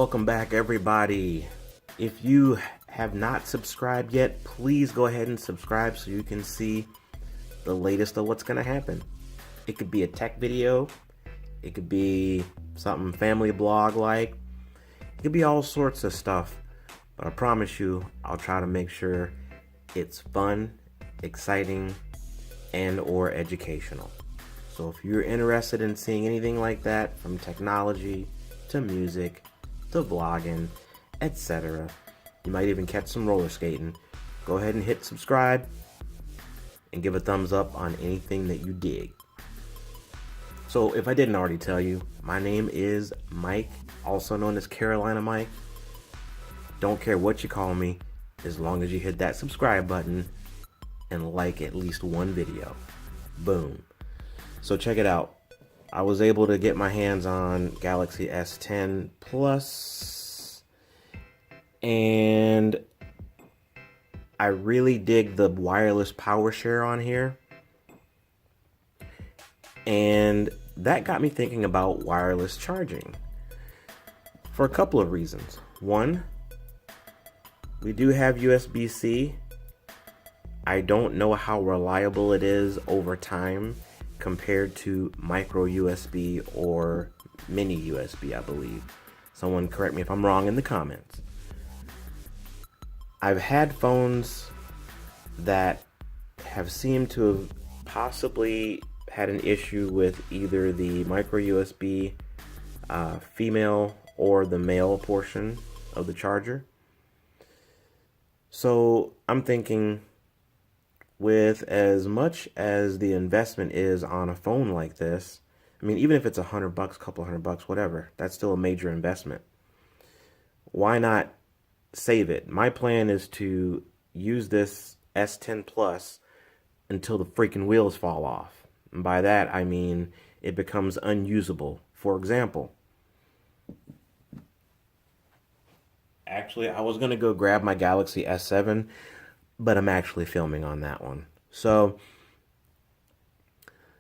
Welcome back, everybody. If you have not subscribed yet, please go ahead and subscribe so you can see the latest of what's going to happen. It could be a tech video, it could be something family blog like, it could be all sorts of stuff. But I promise you, I'll try to make sure it's fun, exciting, and or educational. So if you're interested in seeing anything like that, from technology to music to vlogging, etc., you might even catch some roller skating, go ahead and hit subscribe and give a thumbs up on anything that you dig. So if I didn't already tell you, my name is Mike, also known as Carolina Mike. Don't care what you call me, as long as you hit that subscribe button and like at least one video. Boom. So check it out. I was able to get my hands on Galaxy S10 Plus, and I really dig the wireless power share on here. And that got me thinking about wireless charging for a couple of reasons. One, we do have USB-C. I don't know how reliable it is over time compared to micro USB or mini USB, I believe. Someone correct me if I'm wrong in the comments. I've had phones that have seemed to have possibly had an issue with either the micro USB female or the male portion of the charger. So I'm thinking, with as much as the investment is on a phone like this, I mean, even if it's $100, couple $100, whatever, that's still a major investment. Why not save it? My plan is to use this S10 Plus until the freaking wheels fall off. And by that, I mean it becomes unusable. For example, actually, I was going to go grab my Galaxy S7, but I'm actually filming on that one. So,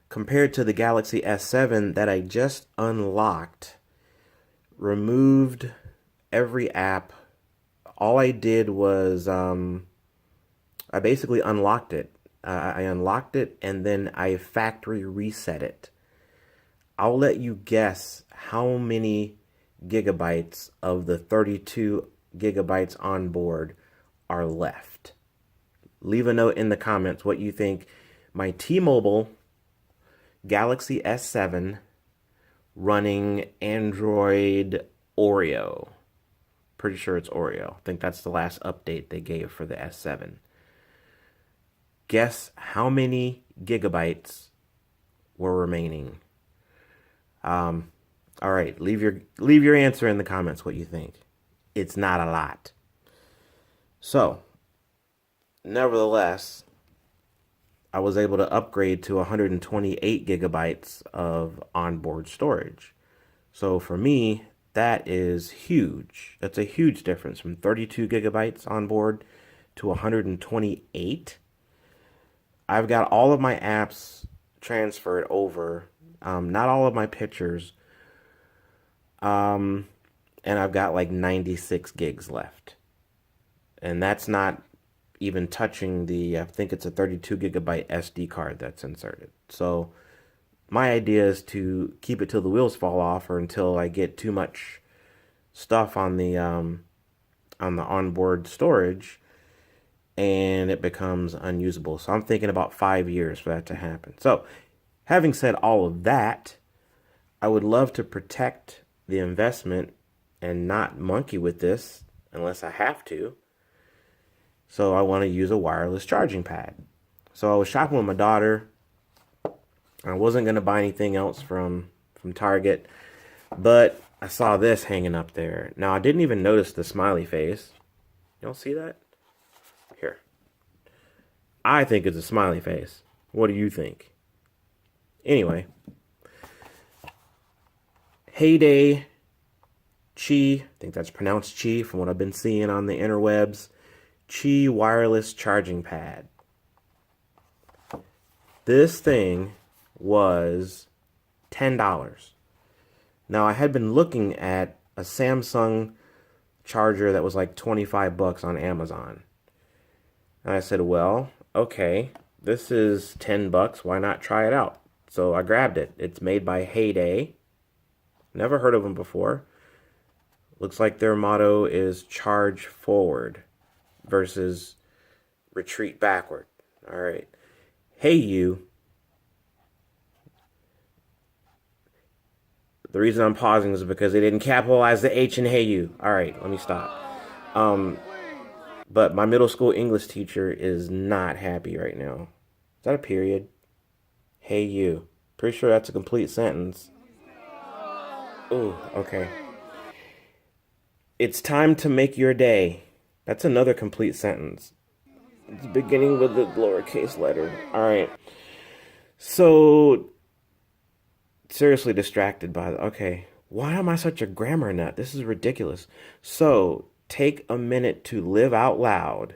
compared to the Galaxy S7 that I just unlocked, removed every app, all I did was, I basically unlocked it. I unlocked it and then I factory reset it. I'll let you guess how many gigabytes of the 32 gigabytes on board are left. Leave a note in the comments what you think my T-Mobile Galaxy S7 running Android Oreo. Pretty sure it's Oreo. I think that's the last update they gave for the S7. Guess how many gigabytes were remaining? All right, leave your answer in the comments what you think. It's not a lot. So, nevertheless, I was able to upgrade to 128 gigabytes of onboard storage. So for me, that is huge. That's a huge difference from 32 gigabytes on board to 128. I've got all of my apps transferred over, not all of my pictures, and I've got like 96 gigs left. And that's not even touching the, I think it's a 32 gigabyte SD card that's inserted. So my idea is to keep it till the wheels fall off, or until I get too much stuff on the onboard storage and it becomes unusable. So I'm thinking about 5 years for that to happen. So having said all of that, I would love to protect the investment and not monkey with this unless I have to. So I want to use a wireless charging pad. So I was shopping with my daughter. I wasn't going to buy anything else from Target, but I saw this hanging up there. Now, I didn't even notice the smiley face. You don't see that? Here. I think it's a smiley face. What do you think? Anyway. Heyday Qi, I think that's pronounced Qi from what I've been seeing on the interwebs. Qi wireless charging pad. This thing was $10. Now, I had been looking at a Samsung charger that was like 25 bucks on Amazon. And I said, well, okay, this is 10 bucks. Why not try it out? So I grabbed it. It's made by Heyday. Never heard of them before. Looks like their motto is charge forward versus retreat backward. All right. Hey, you. The reason I'm pausing is because they didn't capitalize the H in hey, you. All right, let me stop. But my middle school English teacher is not happy right now. Is that a period? Hey, you. Pretty sure that's a complete sentence. Ooh, okay. It's time to make your day. That's another complete sentence. It's beginning with the lowercase letter. All right. So, seriously distracted by the... Okay. Why am I such a grammar nut? This is ridiculous. So, take a minute to live out loud,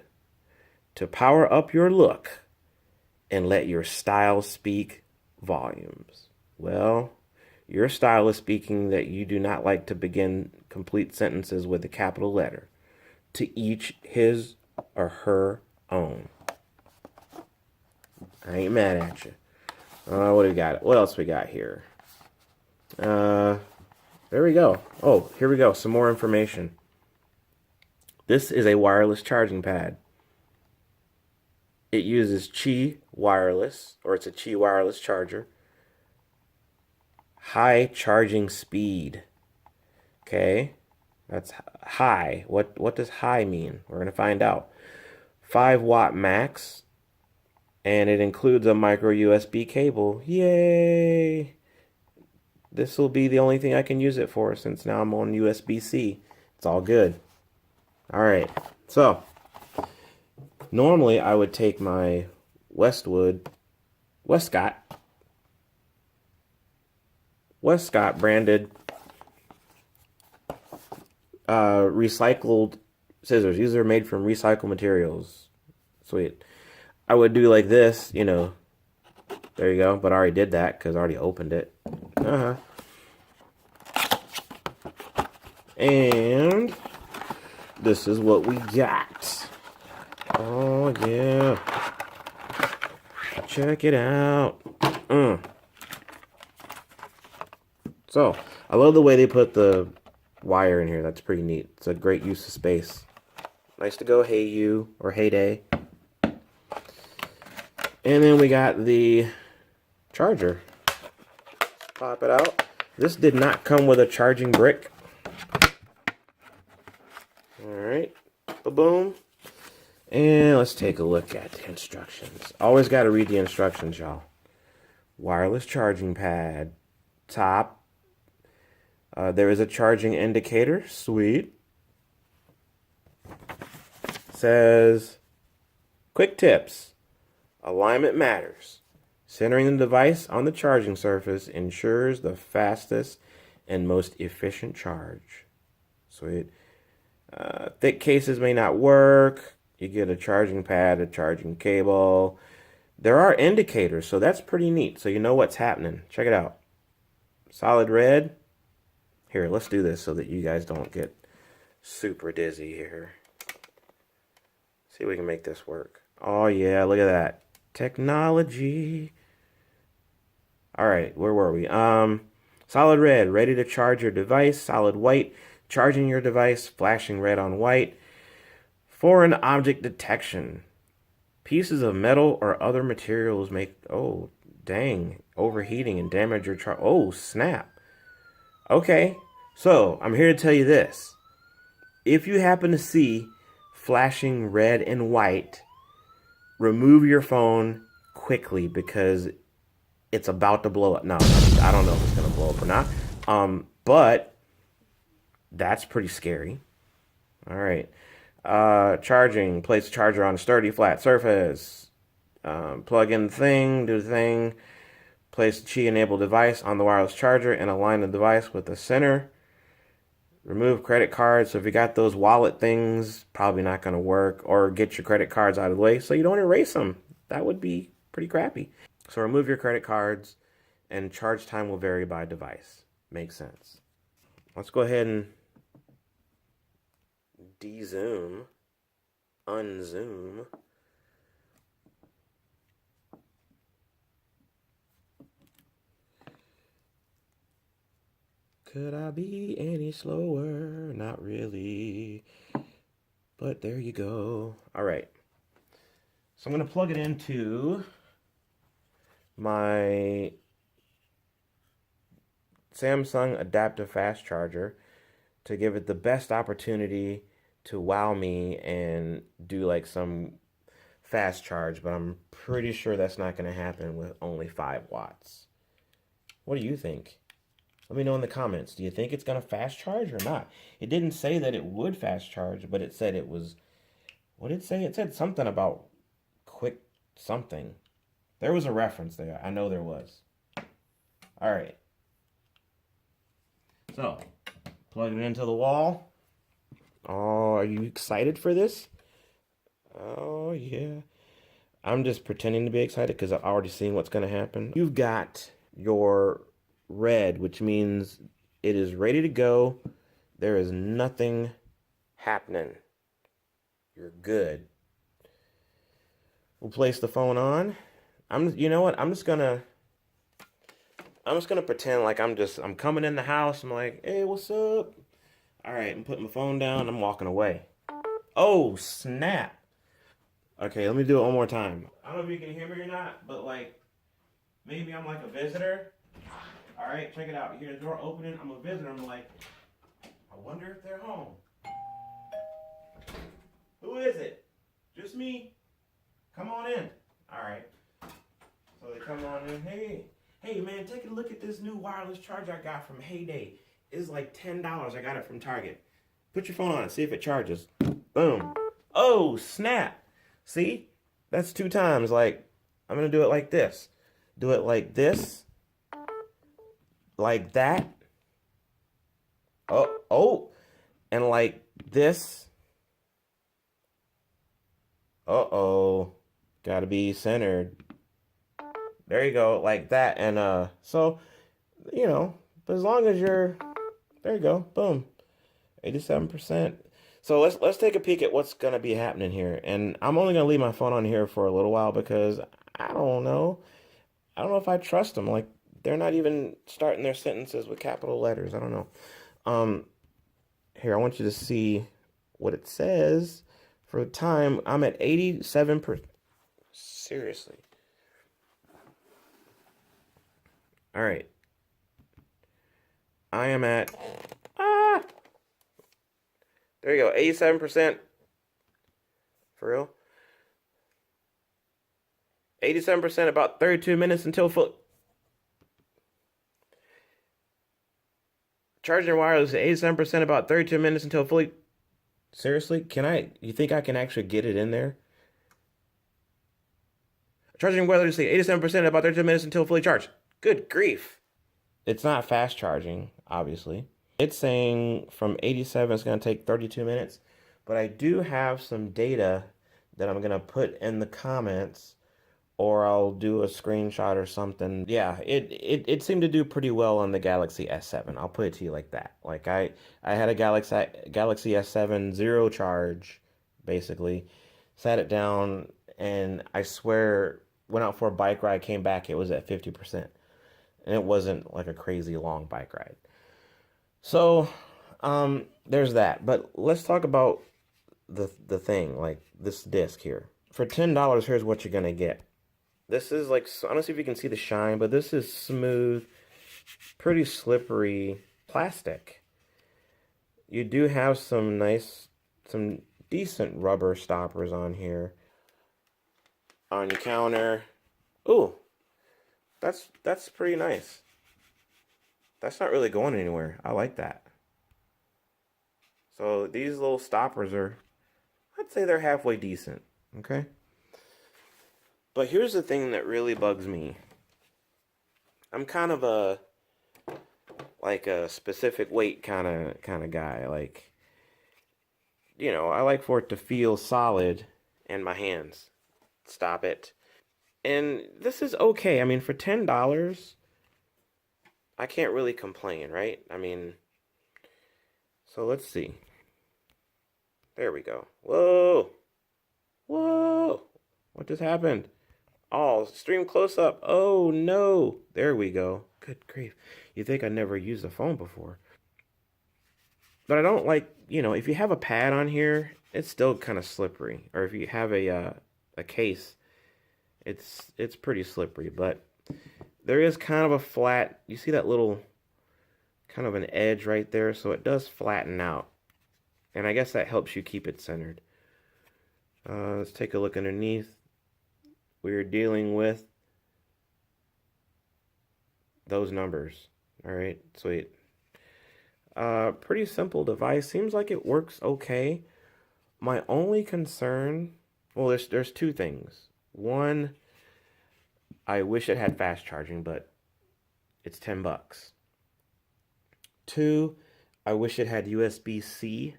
to power up your look, and let your style speak volumes. Well, your style is speaking that you do not like to begin complete sentences with a capital letter. To each his or her own. I ain't mad at you. What do we got? What else we got here? There we go. Oh, here we go. Some more information. This is a wireless charging pad. It uses Qi wireless, or it's a Qi wireless charger. High charging speed. Okay, that's high. What does high mean? We're going to find out. 5-watt max, and it includes a micro USB cable. Yay! This will be the only thing I can use it for since now I'm on USB-C. It's all good. All right, so normally I would take my Westcott branded recycled scissors. These are made from recycled materials. Sweet. I would do like this, you know. There you go. But I already did that because I already opened it. And this is what we got. Oh, yeah. Check it out. So, I love the way they put the wire in here. That's pretty neat. It's a great use of space. Nice to go, hey you, or Heyday. And then we got the charger. Pop it out. This did not come with a charging brick. Alright. Ba-boom. And let's take a look at the instructions. Always got to read the instructions, y'all. Wireless charging pad. Top. There is a charging indicator. Sweet. Says, quick tips. Alignment matters. Centering the device on the charging surface ensures the fastest and most efficient charge. Sweet. Thick cases may not work. You get a charging pad, a charging cable. There are indicators, so that's pretty neat. So you know what's happening. Check it out. Solid red. Here, let's do this so that you guys don't get super dizzy here. See if we can make this work. Oh yeah, look at that. Technology. All right, where were we? Solid red, ready to charge your device. Solid white, charging your device, flashing red on white. Foreign object detection. Pieces of metal or other materials make, oh, dang, overheating and damage your charge. Oh, snap. Okay, so I'm here to tell you this. If you happen to see flashing red and white, remove your phone quickly because it's about to blow up. No, I don't know if it's going to blow up or not. But that's pretty scary. All right. Charging. Place the charger on a sturdy flat surface. Plug in the thing. Do the thing. Place the Qi-enabled device on the wireless charger and align the device with the center. Remove credit cards. So if you got those wallet things, probably not going to work. Or get your credit cards out of the way so you don't erase them. That would be pretty crappy. So remove your credit cards and charge time will vary by device. Makes sense. Let's go ahead and de-zoom, unzoom. Could I be any slower? Not really. But there you go. All right. So I'm going to plug it into my Samsung adaptive fast charger to give it the best opportunity to wow me and do like some fast charge, but I'm pretty sure that's not going to happen with only 5 watts. What do you think? Let me know in the comments. Do you think it's going to fast charge or not? It didn't say that it would fast charge, but it said it was... What did it say? It said something about quick something. There was a reference there. I know there was. All right. So, plug it into the wall. Oh, are you excited for this? Oh, yeah. I'm just pretending to be excited because I've already seen what's going to happen. You've got your red, which means it is ready to go. There is nothing happening. You're good. We'll place the phone on. You know what? I'm just gonna pretend like I'm coming in the house. I'm like, hey, what's up? All right, I'm putting my phone down. I'm walking away. Oh, snap. Okay, let me do it one more time. I don't know if you can hear me or not, but like, maybe I'm like a visitor. All right, check it out. You hear the door opening. I'm a visitor. I'm like, I wonder if they're home. Who is it? Just me? Come on in. All right. So they come on in. Hey man, take a look at this new wireless charger I got from Heyday. It's like $10. I got it from Target. Put your phone on it. See if it charges. Boom. Oh, snap. See? That's 2 times. Like, I'm going to do it like this. Do it like this. Like that. Oh. And like this. Uh-oh. Gotta be centered. There you go, like that. And so, you know, but as long as you're, there you go, boom, 87%. So let's take a peek at what's gonna be happening here. And I'm only gonna leave my phone on here for a little while because I don't know if I trust them. Like, they're not even starting their sentences with capital letters. I don't know. Here, I want you to see what it says. For the time, I'm at 87%. Seriously. All right. I am at, there you go, 87%. For real? 87%, about 32 minutes until full. Charging wireless at 87%, about 32 minutes until fully. Seriously? You think I can actually get it in there? Charging wirelessly 87%, about 32 minutes until fully charged. Good grief. It's not fast charging, obviously. It's saying from 87 it's going to take 32 minutes. But I do have some data that I'm going to put in the comments, or I'll do a screenshot or something. Yeah, it seemed to do pretty well on the Galaxy S7. I'll put it to you like that. Like I had a Galaxy S7 zero charge, basically. Sat it down, and I swear, went out for a bike ride, came back, it was at 50%. And it wasn't like a crazy long bike ride. So, there's that. But let's talk about the thing, like this disc here. For $10, here's what you're going to get. This is like, I don't know if you can see the shine, but this is smooth, pretty slippery plastic. You do have some decent rubber stoppers on here. On your counter. Ooh, that's pretty nice. That's not really going anywhere. I like that. So these little stoppers are, I'd say they're halfway decent. Okay? But here's the thing that really bugs me. I'm kind of a specific weight kind of guy. Like, you know, I like for it to feel solid in my hands. Stop it. And this is okay. I mean, for $10, I can't really complain, right? I mean, so let's see. There we go. Whoa. Whoa. What just happened? Oh, stream close up. Oh no. There we go. Good grief. You think I never used a phone before. But I don't like, if you have a pad on here, it's still kind of slippery. Or if you have a case, it's pretty slippery. But there is kind of a flat, you see that little kind of an edge right there, so it does flatten out. And I guess that helps you keep it centered. Let's take a look underneath. We're dealing with those numbers. All right, sweet. Pretty simple device. Seems like it works okay. My only concern, well, there's two things. One, I wish it had fast charging, but it's $10. Two, I wish it had USB-C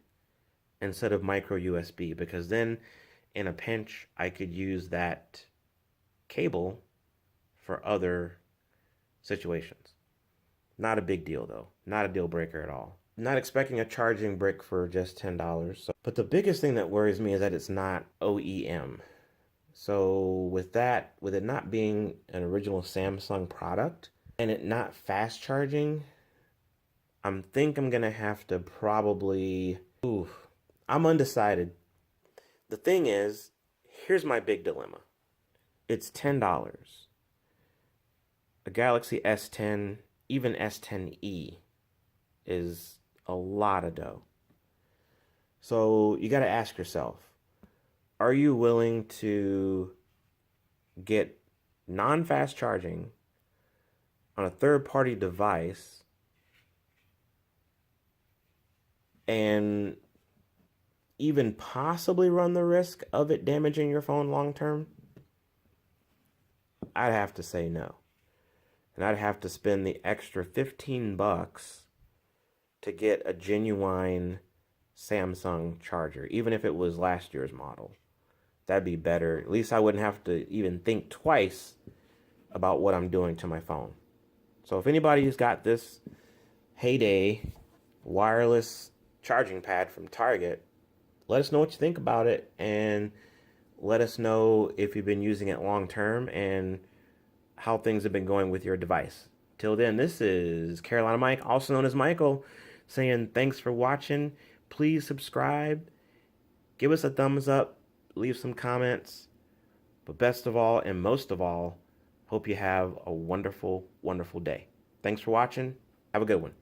instead of micro USB, because then in a pinch I could use that cable for other situations. Not a big deal though. Not a deal breaker at all. Not expecting a charging brick for just $10. But the biggest thing that worries me is that it's not OEM. So with it not being an original Samsung product and it not fast charging, I'm gonna have to probably, I'm undecided. The thing is, here's my big dilemma. It's $10. A Galaxy S10, even S10e, is a lot of dough. So you got to ask yourself, are you willing to get non-fast charging on a third-party device and even possibly run the risk of it damaging your phone long term? I'd have to say no. And I'd have to spend the extra $15 to get a genuine Samsung charger, even if it was last year's model. That'd be better. At least I wouldn't have to even think twice about what I'm doing to my phone. So if anybody's got this Heyday wireless charging pad from Target, let us know what you think about it, and let us know if you've been using it long term and how things have been going with your device. Till then, this is Carolina Mike, also known as Michael, saying thanks for watching. Please subscribe, give us a thumbs up, leave some comments. But best of all, and most of all, hope you have a wonderful, wonderful day. Thanks for watching. Have a good one.